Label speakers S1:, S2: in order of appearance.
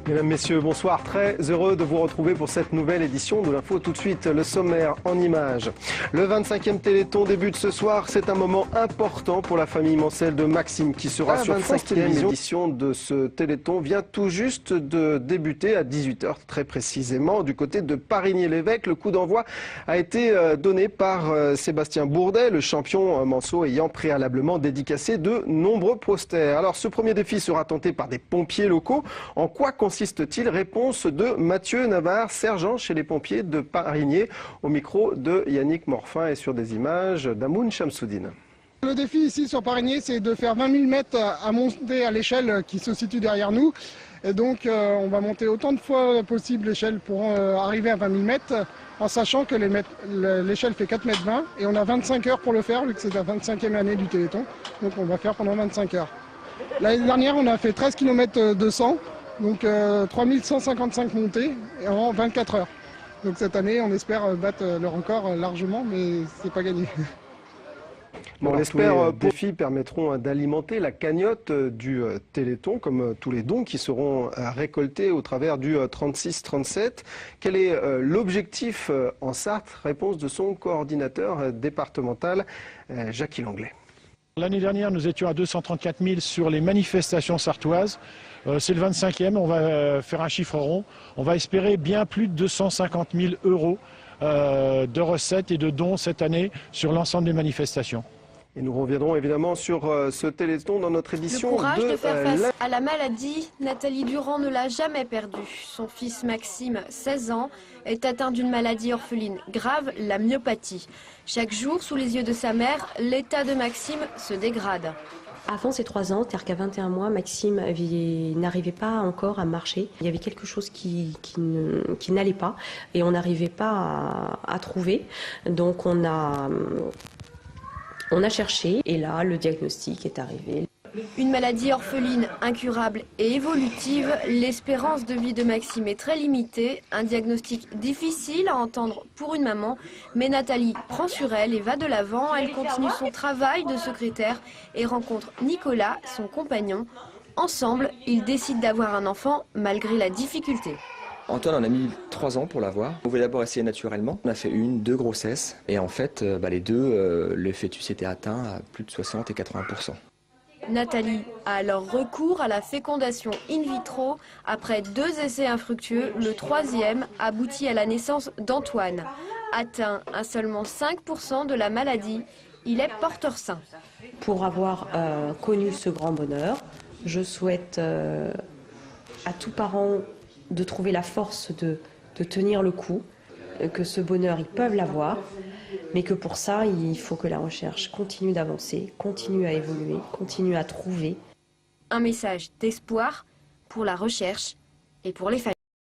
S1: Mesdames, Messieurs, bonsoir. Très heureux de vous retrouver pour cette nouvelle édition de l'Info. Tout de suite, le sommaire en images. Le 25e Téléthon débute ce soir. C'est un moment important pour la famille Mancel de Maxime qui sera sur France Télévisions. L'édition de ce Téléthon vient tout juste de débuter à 18h très précisément du côté de Parigny-l'Évêque. Le coup d'envoi a été donné par Sébastien Bourdet, le champion manceau ayant préalablement dédicacé de nombreux posters. Alors ce premier défi sera tenté par des pompiers locaux. En quoi consiste-t-il? Réponse de Mathieu Navarre, sergent chez les pompiers de Parigny, au micro de Yannick Morfin et sur des images d'Amoun Chamsoudine.
S2: Le défi ici sur Parigny, c'est de faire 20 000 mètres à monter à l'échelle qui se situe derrière nous. Et donc on va monter autant de fois possible l'échelle pour arriver à 20 000 mètres, en sachant que l'échelle fait 4,20 m et on a 25 heures pour le faire, vu que c'est la 25e année du Téléthon. Donc on va faire pendant 25 heures. L'année dernière, on a fait 13 km 200. Donc 3155 montées en 24 heures. Donc cette année, on espère battre le record largement, mais c'est pas gagné.
S1: Bon, on espère que les défis permettront d'alimenter la cagnotte du Téléthon, comme tous les dons qui seront récoltés au travers du 36-37. Quel est l'objectif en Sarthe? Réponse de son coordinateur départemental, Jackie Langlais.
S3: L'année dernière, nous étions à 234 000 sur les manifestations sartoises. C'est le 25e, on va faire un chiffre rond. On va espérer bien plus de 250 000 € de recettes et de dons cette année sur l'ensemble des manifestations.
S1: Et nous reviendrons évidemment sur ce Téléthon dans notre édition.
S4: Le courage de faire face à la maladie, Nathalie Durand ne l'a jamais perdu. Son fils Maxime, 16 ans, est atteint d'une maladie orpheline grave, la myopathie. Chaque jour, sous les yeux de sa mère, l'état de Maxime se dégrade.
S5: Avant ses 3 ans, c'est-à-dire qu'à 21 mois, Maxime n'arrivait pas encore à marcher. Il y avait quelque chose qui n'allait pas et on n'arrivait pas à trouver. Donc on a cherché et là, le diagnostic est arrivé.
S4: Une maladie orpheline, incurable et évolutive, l'espérance de vie de Maxime est très limitée. Un diagnostic difficile à entendre pour une maman, mais Nathalie prend sur elle et va de l'avant. Elle continue son travail de secrétaire et rencontre Nicolas, son compagnon. Ensemble, ils décident d'avoir un enfant malgré la difficulté.
S6: Antoine, on a mis 3 ans pour l'avoir. On voulait d'abord essayer naturellement. On a fait 2 grossesses et en fait, les deux, le fœtus était atteint à plus de 60 et 80%.
S4: Nathalie a alors recours à la fécondation in vitro. Après 2 essais infructueux, le 3e aboutit à la naissance d'Antoine. Atteint à seulement 5% de la maladie, il est porteur sain.
S5: Pour avoir connu ce grand bonheur, je souhaite à tout parent de trouver la force de tenir le coup, que ce bonheur, ils peuvent l'avoir, mais que pour ça, il faut que la recherche continue d'avancer, continue à évoluer, continue à trouver.
S4: Un message d'espoir pour la recherche et pour les familles.